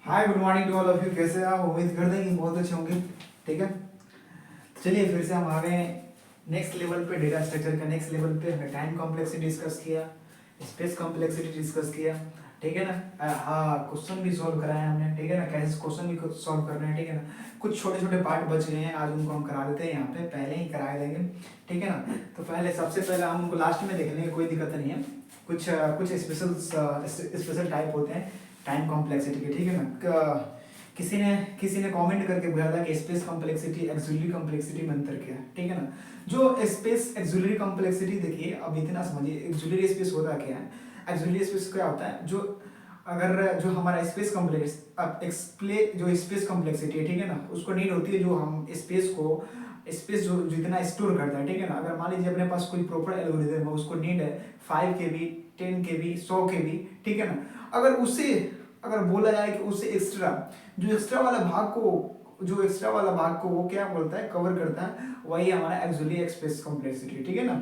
Hi good morning to all of you. कैसे आप? उम्मीद करते हैं कि बहुत अच्छे होंगे। ठीक है, चलिए फिर से हम आ गए नेक्स्ट लेवल पे। डेटा स्ट्रक्चर का नेक्स्ट लेवल पे हमने टाइम कॉम्प्लेक्सिटी डिस्कस किया, स्पेस कॉम्प्लेक्सिटी डिस्कस किया। ठीक है ना? हाँ, क्वेश्चन भी सॉल्व कराया हमने। ठीक है ना? कैसे क्वेश्चन भी सॉल्व करना है। ठीक है ना? कुछ छोटे छोटे पार्ट बच गए हैं, आज उनको हम करा देते हैं यहाँ पे, पहले ही करा देंगे। ठीक है ना? तो पहले सबसे पहले हम उनको लास्ट में देख लेंगे, कोई दिक्कत नहीं है। कुछ स्पेशल टाइप होते हैं टाइम कॉम्प्लेक्सिटी के। ठीक है ना? किसी ने कमेंट करके बोला था कि स्पेस कॉम्प्लेक्सिटी एक्सिलरी कॉम्प्लेक्सिटी में अंतर क्या है। ठीक है ना? जो स्पेस एक्सिलरी कॉम्प्लेक्सिटी, देखिए अब इतना समझिए, एक्सिलरी स्पेस होता क्या है। एक्सिलरी स्पेस क्या होता है? जो हमारा स्पेस कॉम्प्लेक्स जो स्पेस कॉम्प्लेक्सिटी है, ठीक है ना, उसको नीड होती है जो हम स्पेस जो जितना स्टोर करता है। ठीक है ना? अगर मान लीजिए अपने पास कोई प्रॉपर एल्गोरिथम है, उसको नीड है 5 KB, 10 KB, 100 KB। ठीक है ना? अगर उससे अगर बोला जाए कि उससे जो एक्स्ट्रा वाला भाग को वो क्या बोलता है, कवर करता है, वही हमारा एक्सिलरी स्पेस कॉम्प्लेक्सिटी। ठीक है ना?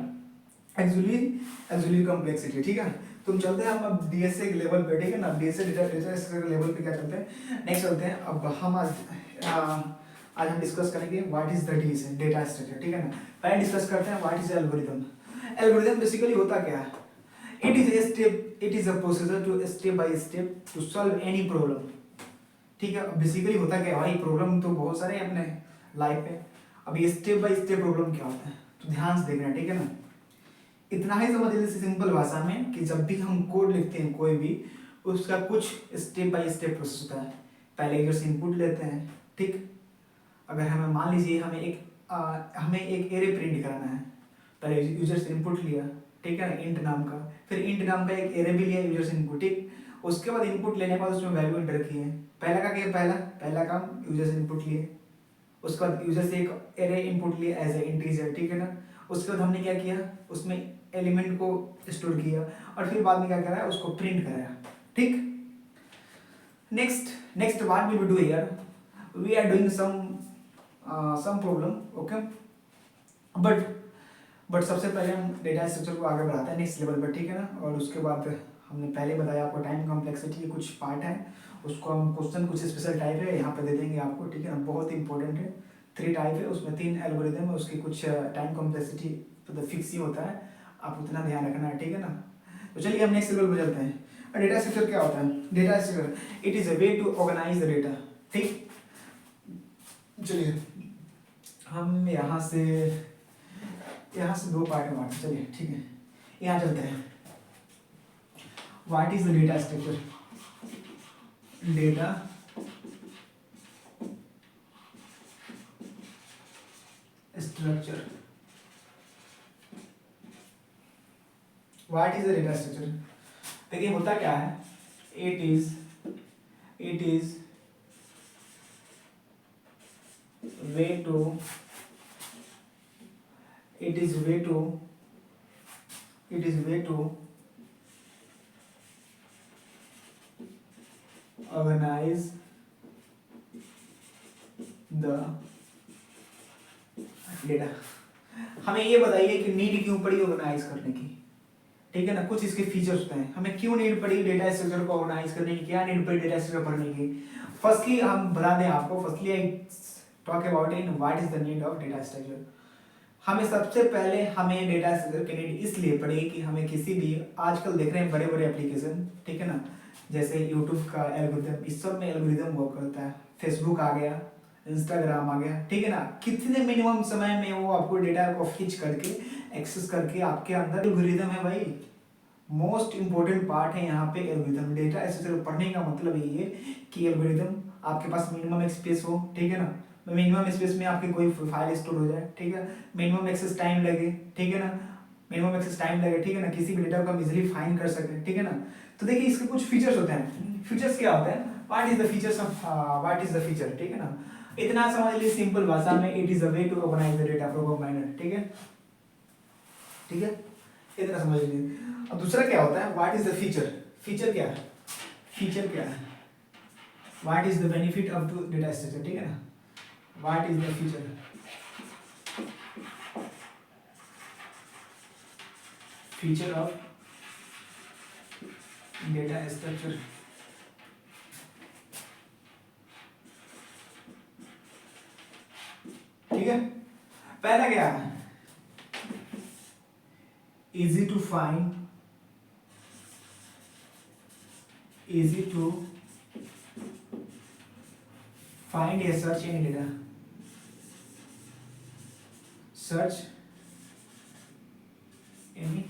Axillary complexity. ठीक है, तुम चलते हैं हम अब डीएसए के लेवल पे। ठीक है ना? डीएसए डेटा स्ट्रक्चर लेवल पे क्या चलते हैं, नेक्स्ट चलते हैं। अब हम आज हम डिस्कस करेंगे what is the DSA data structure. ठीक है ना? पहले डिस्कस करते हैं what is algorithm. Algorithm basically होता क्या है? It is a procedure to step by step to solve any problem। ठीक है, बेसिकली होता क्या है भाई? प्रॉब्लम तो बहुत सारे हैं अपने लाइफ में। अब ये स्टेप बाय स्टेप प्रॉब्लम क्या होता है, तो ध्यान से देखना। ठीक है ना? इतना ही समझ लीजिए सिंपल भाषा में कि जब भी हम कोड लिखते हैं कोई भी, उसका कुछ स्टेप बाय स्टेप प्रोसेस होता है। पहले यूजर से इनपुट लेते हैं। ठीक, अगर हमें मान लीजिए हमें एक एरे प्रिंट कराना है, पहले यूजर से इनपुट लिया। ठीक है ना? इंट नाम का, फिर इंट नाम का एक एरे भी लिया यूजर से इनपुट। ठीक, उसके बाद इनपुट लेने के बाद उसमें वैल्यू एंटर की है। पहला का क्या? पहला काम यूजर से इनपुट लिए, उसके बाद यूजर से एक एरे इनपुट लिए एज ए इंटीजर। ठीक है ना? उसके बाद हमने क्या किया, उसमें एलिमेंट को स्टोर किया, और फिर बाद में क्या कराया, उसको प्रिंट कराया। ठीक, next what we will do here, we are doing some problem. Okay, but सबसे पहले हम डेटा स्ट्रक्चर को आगे बढ़ाते हैं नेक्स्ट लेवल पर। ठीक है ना? और उसके बाद हमने पहले बताया आपको टाइम कॉम्प्लेक्सिटी के कुछ पार्ट है, उसको हम क्वेश्चन कुछ स्पेशल टाइप है यहाँ पे दे देंगे आपको। ठीक है ना? बहुत इंपॉर्टेंट है। 3 टाइप है, उसमें 3 एल्गोरिदम है, उसकी कुछ टाइम कॉम्प्लेक्सिटी तो फिक्स ही होता है, आप उतना ध्यान रखना है। ठीक है ना? तो चलिए हम नेक्स्ट लेवल पर चलते हैं। डेटा स्ट्रक्चर क्या होता है? Data structure it is a way to organise the data. ठीक, चलिए हम यहाँ से 2 पार्ट में बांटते हैं। चलिए ठीक है, यहाँ चलते हैं। What is the data structure? Data structure, what is the data structure? देखिए होता क्या है, it is way to it is way to organize the data। हमें ये बताइए कि नीड क्यों पड़ी ऑर्गेनाइज करने की। ठीक है ना? कुछ इसके फीचर्स होते हैं, हमें क्यों नीड पड़ी डेटा स्ट्रक्चर को ऑर्गेनाइज करने की, क्या नीड पड़ी डेटा स्ट्रक्चर पढ़ने की। फर्स्टली हम बता दें आपको, firstly I talk about in what is the need of data structure. हमें सबसे पहले हमें डेटा स्ट्रक्चर की नीड इसलिए पड़ी कि हमें किसी भी, आजकल देख रहे हैं बड़े बड़े एप्लीकेशन, ठीक है ना, जैसे यूट्यूब का एल्गोरिथम, इस सब में एल्गोरिथम वर्क करता है। फेसबुक आ गया, इंस्टाग्राम आ गया। ठीक है ना? कितने मिनिमम समय में वो आपको डेटा को खींच करके एक्सेस करके आपके अंदर एल्गोरिथम है भाई। मोस्ट इंपॉर्टेंट पार्ट है यहाँ पे एल्गोरिथम। डेटा स्ट्रक्चर पढ़ने का मतलब ये है कि एल्गोरिथम आपके पास मिनिमम स्पेस हो। ठीक है ना? मिनिमम स्पेस में आपकी कोई फाइल स्टोर हो जाए। ठीक है? मिनिमम एक्सेस टाइम लगे। ठीक है ना? मिनिमम एक्सेस टाइम लगे। ठीक है ना? किसी भी डेटा को हम इजीली फाइंड कर सकें। ठीक है ना? तो देखिए इसके कुछ फीचर्स होते हैं। फीचर्स क्या होते हैं? What is the features of what is the feature? ठीक है ना? इतना समझ लीजिए सिंपल भाषा में, it is a way to organise the data from a minor. ठीक है? ठीक है, इतना समझ लीजिए। अब दूसरा क्या होता है, what is the feature? Feature क्या है? फीचर क्या है? What is the benefit of the data structure? ठीक है ना? What is the feature? Feature of data structure. ठीक है। पहला क्या है, easy to find, easy to find a search any data, search any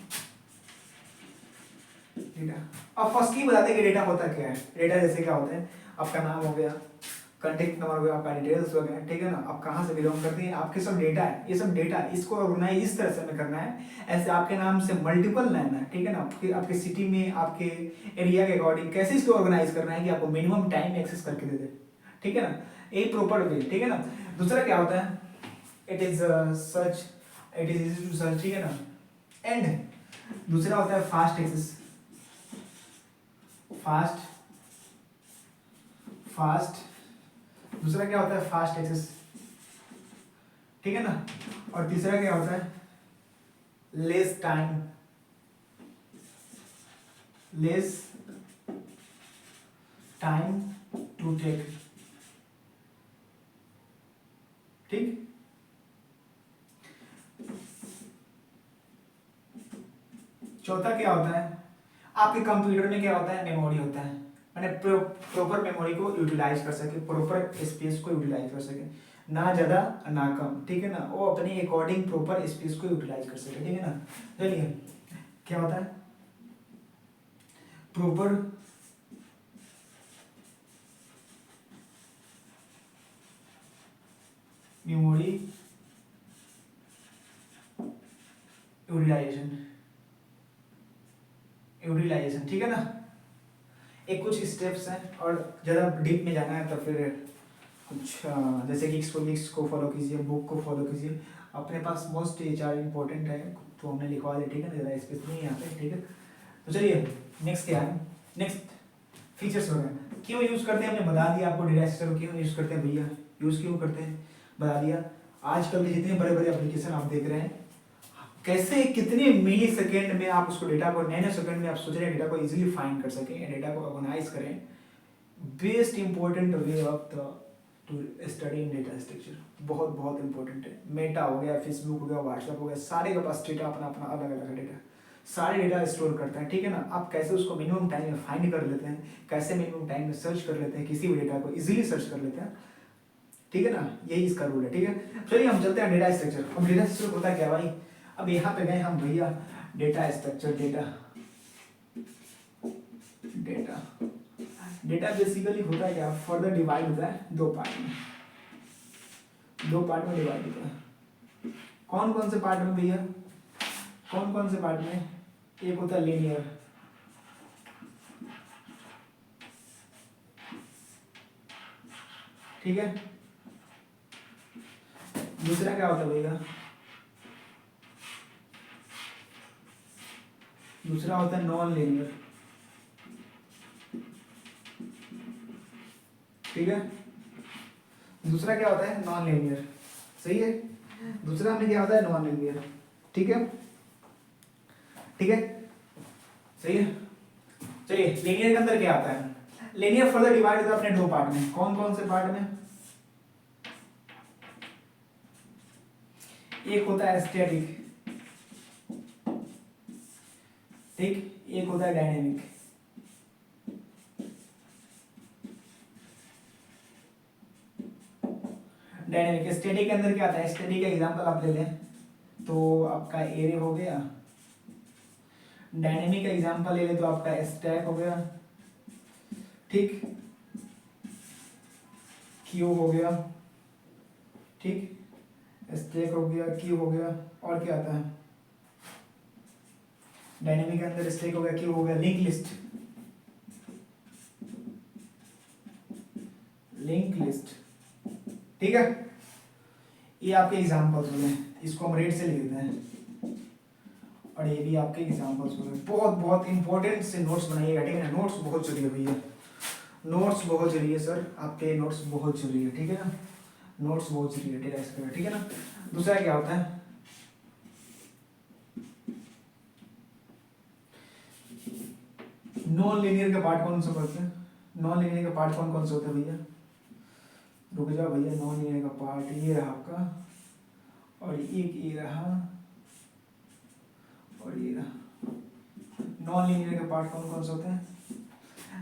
data. अब फर्स्ट की बताते हैं कि डेटा होता क्या है। डेटा जैसे क्या होता है, आपका नाम हो गया, कॉन्टेक्ट नंबर हो गया, आपका डिटेल्स हो गया, ठीक है ना, आप कहाँ से बिलोंग करते हैं, आपके सब डेटा है, ये सब डेटा, इसको ऑर्गेनाइज इस तरह से हमें करना है, ऐसे आपके नाम से मल्टीपल नेम है, ठीक है ना, आपके सिटी में, आपके एरिया के अकॉर्डिंग कैसे इसको ऑर्गेनाइज करना है कि आपको मिनिमम टाइम एक्सेस करके दे दे, ठीक है ना, एक प्रॉपर वे, ठीक है ना। दूसरा क्या होता है, it is search, it is easy to search, ठीक है ना। एंड दूसरा होता है फास्ट एक्सेस, फास्ट दूसरा क्या होता है, फास्ट एक्सेस, ठीक है ना। और तीसरा क्या होता है, लेस टाइम टू टेक, ठीक। चौथा क्या होता है, आपके कंप्यूटर में क्या होता है, मेमोरी होता है, मैंने प्रॉपर मेमोरी को यूटिलाइज कर सके, प्रॉपर स्पेस को यूटिलाइज कर सके, ना ज्यादा ना कम, ठीक है ना, वो अपने अकॉर्डिंग प्रॉपर स्पेस को यूटिलाइज कर सके, ठीक है ना। चलिए क्या होता है, प्रॉपर मेमोरी यूटिलाइजेशन, ठीक है ना। एक कुछ स्टेप्स हैं और ज़्यादा डीप में जाना है तो फिर कुछ जैसे कि इसको फॉलो कीजिए, बुक को फॉलो कीजिए, अपने पास मोस्ट ये 4 इंपॉर्टेंट है तो हमने लिखवा दिया, ठीक है ना, ज़्यादा स्पेस नहीं है यहाँ पे, ठीक है। तो चलिए नेक्स्ट क्या है, नेक्स्ट फीचर्स वगैरह क्यों यूज़ करते हैं, हमने बता दिया आपको, डेटा स्ट्रक्चर क्यों यूज़ करते हैं भैया, यूज़ क्यों करते हैं बता दिया। आजकल के जितने बड़े बड़े एप्लीकेशन आप देख रहे हैं, कैसे कितने मिली सेकेंड में आप उसको डेटा को, नैनो सेकेंड में आप सोच रहे हैं डेटा को इजीली फाइंड कर सकें, डेटा को ऑर्गेनाइज करें। Best important way of the two study in data structure, बहुत बहुत इंपॉर्टेंट है। मेटा हो गया, फेसबुक हो गया, व्हाट्सएप हो गया, सारे के पास डेटा अपना अपना अलग अलग डेटा, सारे डेटा स्टोर करते हैं, ठीक है ना। आप कैसे उसको मिनिमम टाइम में फाइंड कर लेते हैं, कैसे मिनिमम टाइम में सर्च कर लेते हैं, किसी भी डेटा को इजीली सर्च कर लेते हैं, ठीक है ना, यही इसका रूल है, ठीक है। चलिए हम चलते हैं डेटा स्ट्रक्चर। अब डेटा स्ट्रक्चर होता है क्या भाई, अब यहाँ पे गए हम भैया, डेटा स्ट्रक्चर, डेटा बेसिकली होता है क्या, फर्दर डिवाइड होता है दो पार्ट में, डिवाइड होता है। कौन कौन से पार्ट में भैया, कौन कौन से पार्ट में, एक होता है लीनियर, ठीक है। दूसरा क्या होता है भैया, दूसरा होता है नॉन लीनियर, ठीक है। दूसरा क्या होता है, नॉन लीनियर, सही है। दूसरा में क्या होता है, नॉन लीनियर, ठीक है, ठीक है, सही है। चलिए लीनियर के अंदर क्या आता है, लीनियर फर्दर डिवाइड होता है अपने दो पार्ट में, कौन कौन से पार्ट में, एक होता है स्टैटिक, ठीक, एक होता है डायनेमिक। डायनेमिक स्टैटिक के अंदर क्या आता है, स्टैटिक का एग्जांपल आप ले लें तो आपका एरे हो गया, डायनेमिक का एग्जांपल ले लें तो आपका स्टैक हो गया, ठीक, क्यू हो गया, ठीक, स्टैक हो गया, क्यू हो गया, और क्या आता है डायनेमिक के अंदर, स्टैक हो गया, क्यू हो गया, लिंक लिस्ट, ठीक है। ये आपके एग्जांपल्स हो गए, इसको हम रेट से लिख देते हैं, और ये भी आपके एग्जांपल्स हो गए। बहुत बहुत इंपॉर्टेंट से नोट्स बनाइएगा, ठीक है ना, नोट्स बहुत जरूरी है भैया, नोट्स बहुत जरूरी है सर, आपके नोट्स बहुत जरूरी है, ठीक है ना, नोट्स बहुत जरूरी है डेटा स्ट्रक्चर, ठीक है ना। दूसरा क्या होता है, नॉन लीनियर का पार्ट कौन सा होता है, नॉन लीनियर का पार्ट कौन कौन सा होता है भैया, रुक जाओ भैया, नॉन लीनियर का पार्ट ये रहा आपका और एक ये रहा और ये रहा। नॉन लीनियर का पार्ट कौन कौन से होते हैं?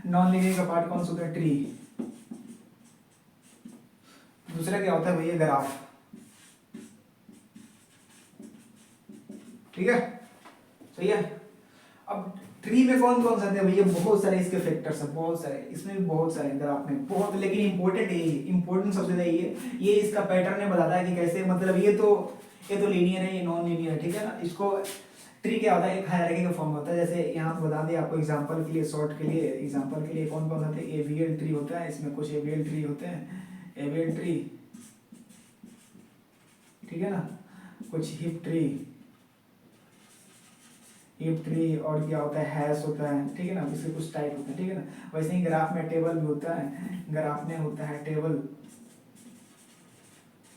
नॉन लीनियर का पार्ट कौन सा होता है? ट्री। दूसरा क्या होता है भैया? ग्राफ। ठीक है, सही है। अब ट्री में कौन कौन सा है भैया? बहुत सारे इसके फैक्टर्स हैं, बहुत सारे, इसमें भी बहुत सारे ग्राफ में बहुत, लेकिन इंपॉर्टेंट है, इंपॉर्टेंट सबसे ज्यादा ये इसका पैटर्न है, बताता है कि कैसे, मतलब ये तो लीनियर है, ये नॉन लीनियर है, ठीक है ना। इसको ट्री क्या होता है? एक हायरार्की का फॉर्म होता है। जैसे यहाँ बता दें आपको एग्जांपल के लिए, शॉर्ट के लिए, एग्जांपल के लिए कौन कौन होते हैं? एवीएल ट्री होता है, इसमें कुछ एवीएल ट्री होते हैं, एवीएल ट्री, ठीक है ना, कुछ हिप ट्री, हिप ट्री, और क्या होता है? हैश होता है, ठीक है ना, इसके कुछ टाइप होते हैं, ठीक है ना। वैसे ही ग्राफ में टेबल भी होता है, ग्राफ में होता है टेबल,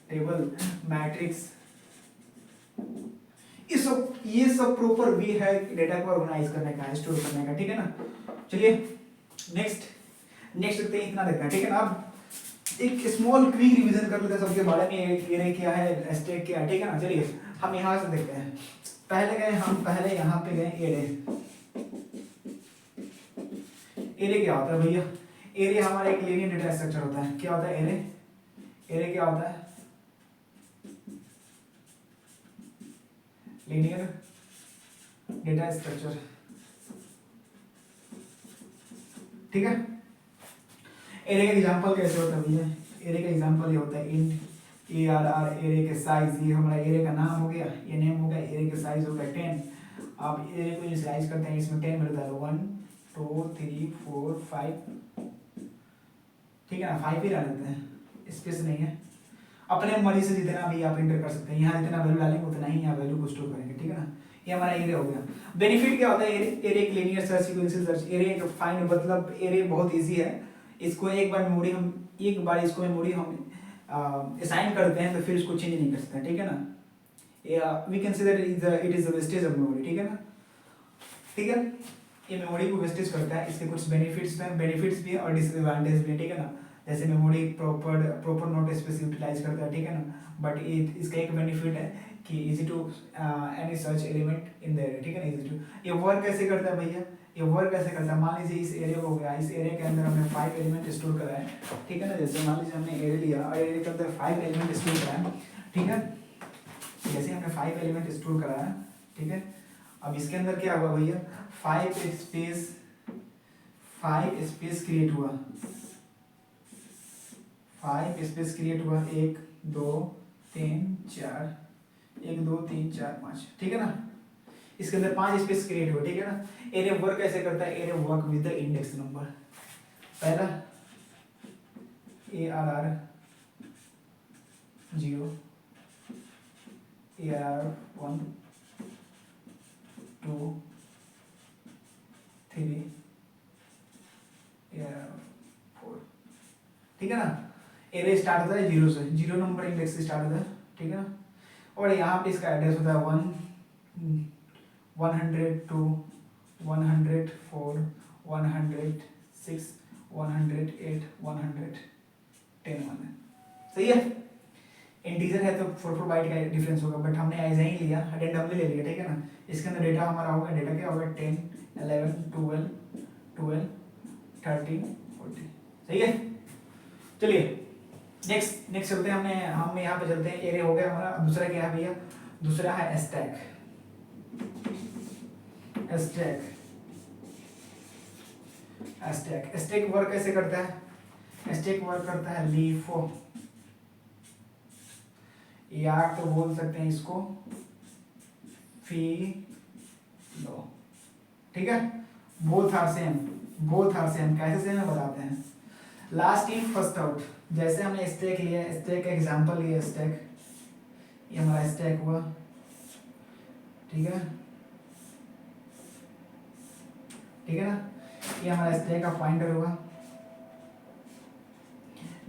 टेबल, मैट्रिक्स, ये सब प्रॉपर वे है डेटा को ऑर्गेनाइज करने का, स्टोर करने का, ठीक है ना। चलिए नेक्स्ट देखते हैं, इतना देखना है, ठीक है ना। अब एक स्मॉल क्विक रिवीजन कर लेते हैं सबके बारे में, एरे क्या है, स्टैक क्या है, ठीक है ना। चलिए हम यहाँ से देखते हैं। पहले यहाँ पे गए एरे। एरे क्या होता है भैया? एरे हमारा एक लीनियर डेटा स्ट्रक्चर होता है। क्या होता है एरे? एरे क्या होता है? लीनियर डेटा स्ट्रक्चर, ठीक है। एरे का एग्जांपल कैसे होता है भैया? एरे का एग्जांपल ये होता है इंट ARR, एरे के साइज, ये हमारा एरे का नाम हो गया, ये नेम हो गया, एरे के साइज हो गया 10। आप एरे को इनिशियलाइज करते हैं, इसमें 10 मिलता है, 1 2 3 4 5, ठीक है ना, 5 ही डालते हैं, स्पेस नहीं है। अपने मर्जी से जितना भी आप एंटर कर सकते हैं, यहाँ जितना वैल्यू डालेंगे उतना ही यहाँ वैल्यू को स्टोर करेंगे, ठीक है ना। ये हमारा एरे हो गया। बेनिफिट क्या होता है? एरे एक linear search, sequential search, array एक फाइंड, मतलब एरे बहुत इजी है। इसको एक बार इसको मेमोरी हम असाइन करते हैं तो फिर इसको चेंज नहीं कर सकते, ठीक है ना। We can say that it is the wastage of memory, ठीक है ना, ठीक है। ये मेमोरी को वेस्टेज करता है। इसके कुछ बेनिफिट्स भी है और डिसएडवांटेज भी है, ठीक है ना। जैसे memory proper not space utilise करता है, ठीक है ना। बट इसका एक बेनिफिट है कि easy to any search element in the array, ठीक है ना, इजी टू। ये वर्क कैसे करता है भैया? ये वर्क कैसे करता है? मान लीजिए इस एरे हो गया, इस एरे के अंदर हमने 5 एलिमेंट स्टोर करा है, ठीक है ना। जैसे मान लीजिए हमने एरे लिया और एरे के अंदर 5 एलिमेंट स्टोर करा है, ठीक है। जैसे हमने 5 एलिमेंट स्टोर करा है, ठीक है। अब इसके अंदर क्या हुआ भैया? 5 स्पेस क्रिएट हुआ, 5 स्पेस क्रिएट हुआ, 1 2 3 4, 1 2 3 4 5, ठीक है ना। इसके अंदर 5 स्पेस क्रिएट हुआ, ठीक है ना। एरे वर्क कैसे करता है? Array work with the index number. पहला ARR 0, ARR 1 2 3, ARR 4, ठीक है ना। एरे स्टार्ट होता है 0 से, 0 नंबर इंडेक्स से स्टार्ट होता है, ठीक है ना। और यहाँ पे इसका एड्रेस होता है 1 102 104 106 108 110 1 है, सही है। इंटीजर है तो 4 बाइट का डिफरेंस होगा, बट हमने ऐसा ही लिया, रैंडमली ले लिया, ठीक है ना। इसके अंदर डेटा हमारा होगा, डेटा क्या होगा? 10 11 12 12 13 14, सही है। चलिए नेक्स्ट चलते हैं, हम यहाँ पे चलते हैं। एरे हो गया हमारा। दूसरा क्या है भैया? दूसरा है स्टैक। स्टैक वर्क कैसे करता है? स्टैक वर्क करता है लीफो, या तो बोल सकते हैं इसको फिलो, ठीक है। Both are same. कैसे सेम है बताते हैं। Last in first out. जैसे हमने स्टैक लिया, स्टैक का एग्जांपल लिया, स्टैक, ये हमारा स्टैक हुआ, ठीक है ना। ये हमारा स्टैक का पॉइंटर हुआ।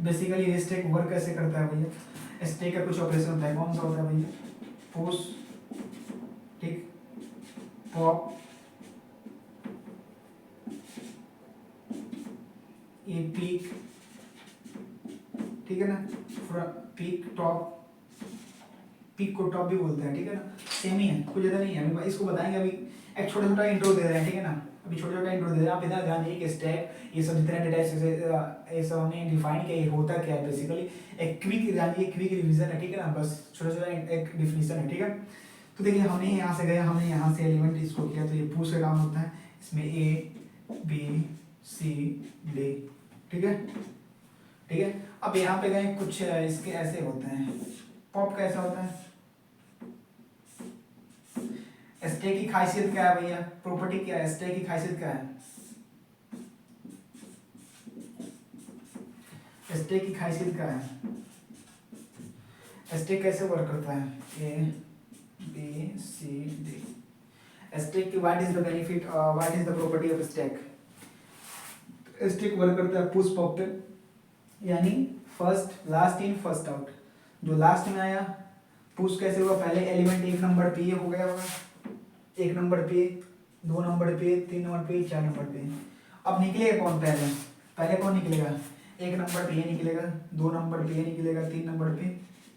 बेसिकली ये स्टैक वर्क कैसे करता है भैया? स्टैक का कुछ ऑपरेशन होता है, कौन सा होता है भैया? पुश, ठीक, पॉप, ये पीक, ठीक है ना, पीक टॉप, पीक को टॉप भी बोलते हैं, ठीक है ना, सेम ही है, कुछ ज़्यादा नहीं है। अभी इसको बताएंगे, अभी एक छोटा छोटा इंट्रो दे रहे हैं, ठीक है ना, अभी छोटा छोटा इंट्रो दे रहे हैं। आप इतना ध्यान दीजिए कि स्टैक ये सब जितने डेटा ये सब हमने डिफाइन किया, ये होता क्या है बेसिकली, एक क्विक ध्यान दीजिए, क्विक रिविजन है, ठीक है ना, बस छोटा छोटा एक डिफिनीशन है, ठीक है। तो देखिए हमने यहाँ से गया, हमने यहाँ से एलिमेंट इसको किया, तो ये पुश का काम होता है, इसमें ए बी सी डी, ठीक है, ठीक है। अब यहाँ पे गए, कुछ इसके ऐसे होते हैं, पॉप कैसा होता है, स्टैक की खासियत क्या है भैया, प्रॉपर्टी क्या है, स्टैक की खासियत क्या है, स्टैक की खासियत क्या है, स्टैक कैसे वर्क करता है, A B C D. Stack की what is the benefit, what is the property of stack. Stack work करता है पुश पॉप पे, यानी first last in first out, जो लास्ट में आया पुश कैसे हुआ, पहले एलिमेंट एक नंबर पे हो गया होगा, एक नंबर पे, दो नंबर पे, तीन नंबर पे, चार नंबर पे। अब निकलेगा कौन पहले, पहले कौन निकलेगा, एक नंबर पे ये निकलेगा, दो नंबर पे ये निकलेगा, तीन नंबर पे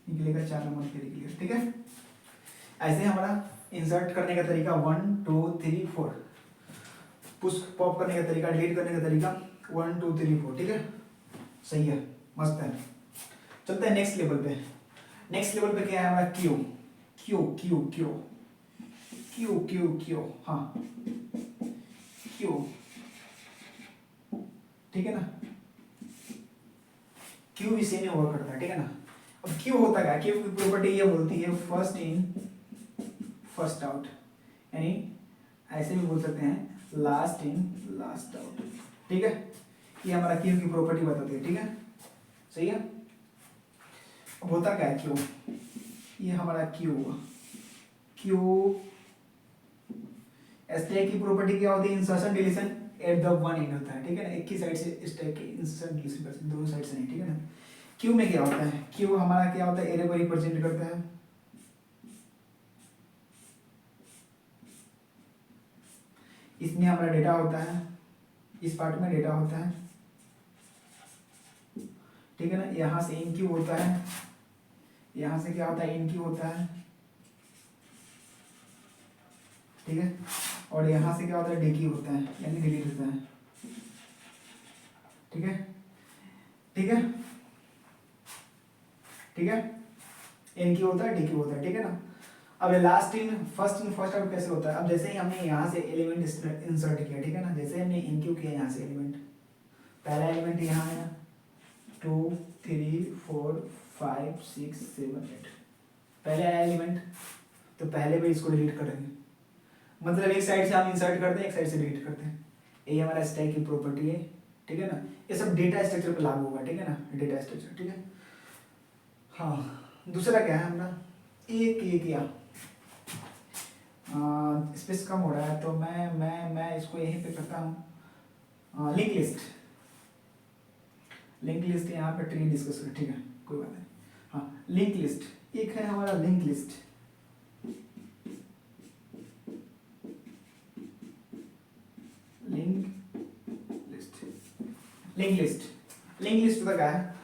निकलेगा, चार नंबर पे निकलेगा, ठीक है। ऐसे हमारा इंसर्ट करने का तरीका 1 2 3 4, पुश पॉप करने का तरीका, डिलीट करने का तरीका 1 2 3 4, ठीक है, सही है, मस्त है। चलते हैं नेक्स्ट लेवल पे। नेक्स्ट लेवल पे क्या है हमारा, Q Q Q Q Q Q Q, हाँ क्यू, ठीक है ना, क्यू भी सेम हुआ करता है, ठीक है ना। अब क्यू होता क्या, क्यू की प्रॉपर्टी ये बोलती है फर्स्ट इन फर्स्ट आउट, यानी ऐसे भी बोल सकते हैं लास्ट इन लास्ट आउट, ठीक है। ये हमारा क्यू की प्रॉपर्टी बताती है, ठीक है, सही है। अब होता क्या है क्यू, ये हमारा क्यू हुआ, क्यू स्टैक की प्रॉपर्टी क्या होती है, insertion deletion at the one and होता है, ठीक है ना, एक ही साइड से स्टैक की इंसर्शन डिलीशन कर सकते, दोनों साइड से नहीं, ठीक है ना। क्यू में क्या होता है, क्यू हमारा क्या होता है, एरे को रिप्रेजेंट करता है, इसमें हमारा डेटा होता है, इस पार्ट में डेटा होता है, ठीक है ना। यहाँ से इन क्यू होता है, यहाँ से क्या होता है, इन क्यू होता है, ठीक है, और यहाँ से क्या होता है, डी क्यू होता है, यानी डिलीट होता है, ठीक है, ठीक है, ठीक है, इन क्यू होता है, डी क्यू होता है, ठीक है ना। अब लास्ट इन फर्स्ट आउट कैसे होता है, अब जैसे ही हमने यहाँ से एलिमेंट इंसर्ट किया, ठीक है ना, जैसे हमने इन क्यू किया यहाँ से एलिमेंट, पहला एलिमेंट यहाँ आया 2 3 4 5 6 7 8, पहले आया एलिमेंट, तो पहले भी इसको डिलीट करेंगे, मतलब एक साइड से हम इंसर्ट करते हैं, एक साइड से डिलीट करते हैं, ये हमारा स्टैक की प्रॉपर्टी है, ठीक है ना। ये सब डेटा स्ट्रक्चर पे लागू होगा, ठीक है ना, डेटा स्ट्रक्चर, ठीक है। हाँ, दूसरा क्या है हमारा, ये किया स्पेस कम हो रहा है, तो मैं इसको यहीं पे करता हूँ, लिंक लिस्ट यहाँ पे ट्री डिस्कस करें, ठीक है, कोई बात नहीं। हाँ, लिंक लिस्ट एक है हमारा, लिंक लिस्ट, लिंक लिस्ट का क्या है,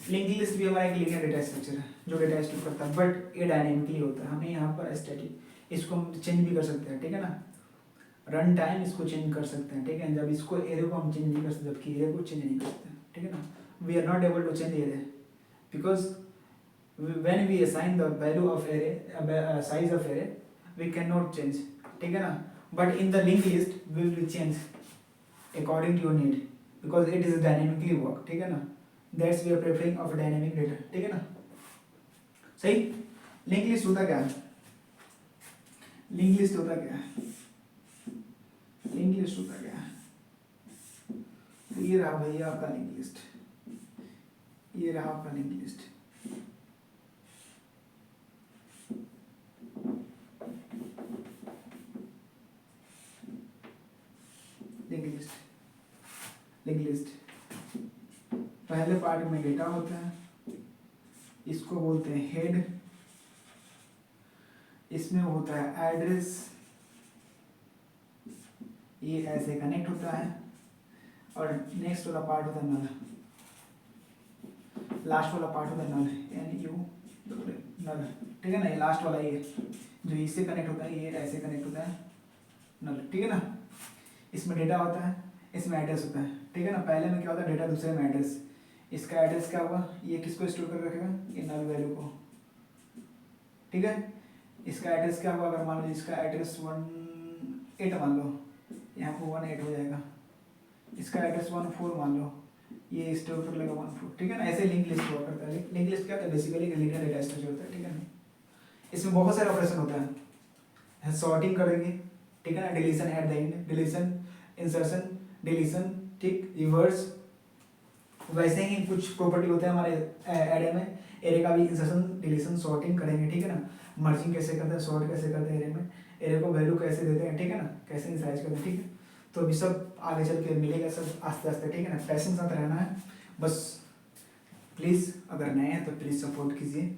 लिंक लिस्ट भी हमारा एक लीनियर डेटा स्ट्रक्चर है जो डेटा स्टोर करता है, बट ये डायनेमिकली होता है, हमें यहाँ पर स्टैटिक, इसको हम चेंज भी कर सकते हैं, ठीक है ना, रन टाइम इसको चेंज कर सकते हैं, ठीक है, जब इसको एरे को हम चेंज नहीं कर सकते, जबकि एरे को चेंज नहीं कर सकते, ठीक है ना, we are not able to change array because when we assign the value of array size of array we cannot change, ठीक है ना, but in the linked list we will change according to your need because it is dynamically work, ठीक है ना, that's we are preferring of dynamic data, ठीक है ना, सही। लिंक लिस्ट होता क्या है, लिंक लिस्ट होता क्या है, लिंक लिस्ट होता क्या है, ये रहा भैया आपका लिंक लिस्ट, ये रहा आपका लिंक लिस्ट, लिंक लिस्ट पहले पार्ट में डेटा होता है, इसको बोलते हैं हेड, इसमें होता है एड्रेस, ये ऐसे कनेक्ट होता है, और नेक्स्ट वाला पार्ट होता है नल, लास्ट वाला पार्ट होता है नल, एन यू नल, ठीक है ना, ये लास्ट वाला ये जो इससे कनेक्ट होता है, ये ऐसे कनेक्ट होता है नल, ठीक है ना। इसमें डेटा होता है, इसमें एड्रेस होता है, ठीक है ना। पहले में क्या होता है डेटा, दूसरे में एड्रेस। इसका एड्रेस क्या हुआ, ये किसको स्टोर कर रखेगा, ये नल वैल्यू को, ठीक है। इसका एड्रेस क्या हुआ, अगर मान लो इसका एड्रेस 18 मान लो, यहाँ पर 18 हो जाएगा। इसका एड्रेस 14 मान लो, ये स्टोर कर लेगा 14, ठीक है ना। ऐसे लिंक लिस्ट हुआ करता है। लिंक लिस्ट क्या होता है, बेसिकली लीनियर डेटा स्ट्रक्चर होता है, ठीक है ना। इसमें बहुत सारे ऑपरेशन होता है, सॉर्टिंग करेंगे, ठीक है ना, deletion at the end, deletion, insertion, deletion, ठीक, रिवर्स। वैसे ही कुछ प्रॉपर्टी होते हैं हमारे एरे में, एरे का भी इंसर्शन, डिलीशन, सॉर्टिंग करेंगे, ठीक है ना। मर्जिंग कैसे करते हैं, सॉर्ट कैसे करते हैं एरे में, एरे को वैल्यू कैसे देते हैं, ठीक है ना, कैसे इनिशियलाइज करते हैं, ठीक है। तो अभी सब आगे चल के मिलेगा सब आस्ते आस्ते, ठीक है ना। पैशन साथ रहना है बस। प्लीज़ अगर नए हैं तो प्लीज़ सपोर्ट कीजिए,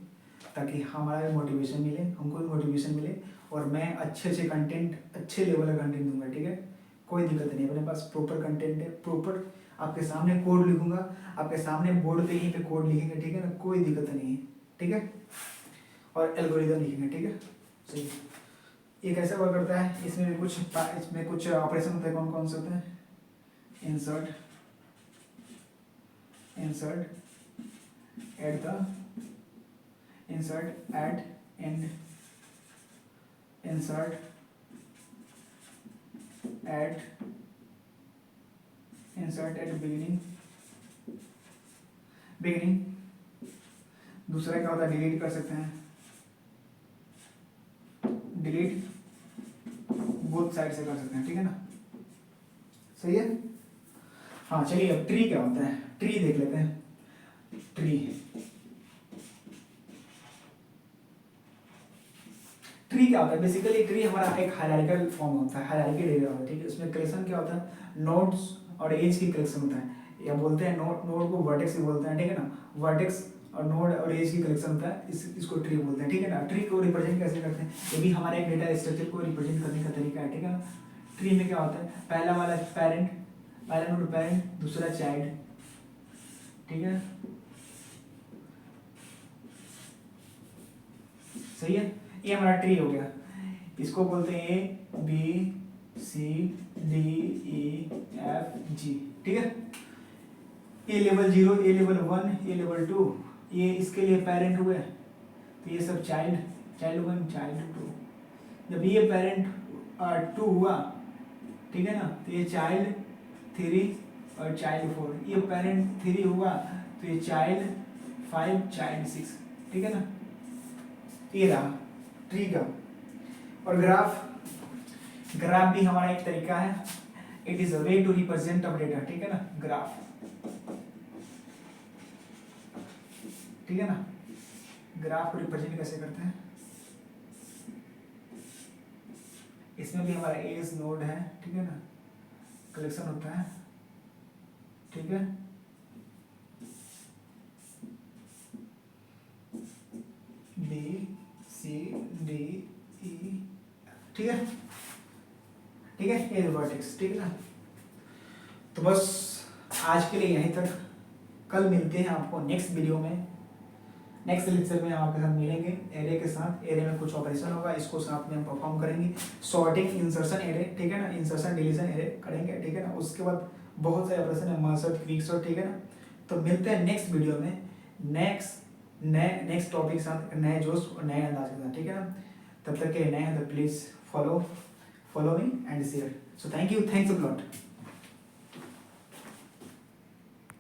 ताकि हमारा भी मोटिवेशन मिले, हमको भी मोटिवेशन मिले, और मैं अच्छे अच्छे कंटेंट, अच्छे लेवल का कंटेंट दूंगा, ठीक है। कोई दिक्कत नहीं, अपने पास प्रॉपर कंटेंट है, प्रॉपर आपके सामने कोड लिखूंगा, आपके सामने बोर्ड पे, यहीं पे कोड लिखेंगे, ठीक है ना, कोई दिक्कत नहीं है, ठीक है। और एल्गोरिदम लिखेंगे, ठीक है। सही, ये कैसे वर्क करता है, इसमें भी कुछ ऑपरेशन होते हैं, कौन कौन से होते हैं, insert at the, insert at end, insert at beginning। दूसरा क्या होता है, डिलीट कर सकते हैं, डिलीट बोथ साइड से कर सकते हैं, ठीक है ना। सही है। हाँ चलिए, अब ट्री क्या होता है, ट्री देख लेते हैं। ट्री क्या होता है, बेसिकली ट्री हमारा एक हायरार्किकल फॉर्म होता है, हायरार्की डेटा होता है, ठीक है। उसमें कलेक्शन क्या होता है, नोड्स और एज की कलेक्शन होता है, या बोलते हैं नोड को वर्टेक्स भी बोलते हैं, ठीक है ना। वर्टेक्स और नोड और एज की कलेक्शन होता है, इसको ट्री बोलते हैं, ठीक है ना। ट्री को रिप्रेजेंट कैसे करते हैं, ये भी हमारे एक डेटा स्ट्रक्चर को रिप्रेजेंट करने का तरीका है, ठीक है ना। ट्री में क्या होता है, पहला वाला पेरेंट, पहला नोड पेरेंट, दूसरा चाइल्ड, ठीक है। सही है, ये हमारा ट्री हो गया। इसको बोलते हैं A B C D E F G, ठीक है। A level 0, A level 1, A level 2, ये इसके लिए पेरेंट हुए, तो ये सब चाइल्ड 1, चाइल्ड 2। जब ये पेरेंट 2 हुआ, ठीक है ना, तो ये चाइल्ड 3 और चाइल्ड 4। ये पेरेंट 3 हुआ, तो ये चाइल्ड 5, चाइल्ड 6, ठीक है ना। ये रहा ट्री का। और ग्राफ भी हमारा एक तरीका है, it is a way to represent a data, ठीक है ना। ग्राफ, ठीक है ना। ग्राफ को रिप्रेजेंट कैसे करते हैं, इसमें भी हमारा एज नोड है, ठीक है ना, कलेक्शन होता है, ठीक है। बी सी डी ई, ठीक है, ठीक है, ये वर्टेक्स, ठीक है ना। तो बस आज के लिए यहीं तक, कल मिलते हैं आपको नेक्स्ट वीडियो में, नेक्स्ट लेक्चर में हम आपके साथ मिलेंगे एरे के साथ। एरे में कुछ ऑपरेशन होगा, इसको साथ में हम परफॉर्म करेंगे, सॉर्टिंग, इंसर्शन एरे, ठीक है ना, इंसर्शन डिलीशन एरे करेंगे, ठीक है ना। उसके बाद बहुत सारे ऑपरेशन है, मर्जर, क्विकसॉर्ट, ठीक है ना। तो मिलते हैं नेक्स्ट वीडियो में, नेक्स्ट टॉपिक के साथ, नए जोश और नए अंदाज के साथ, ठीक है ना। तब तक के नए हैं तो please follow me and share. So thank you, thanks a lot.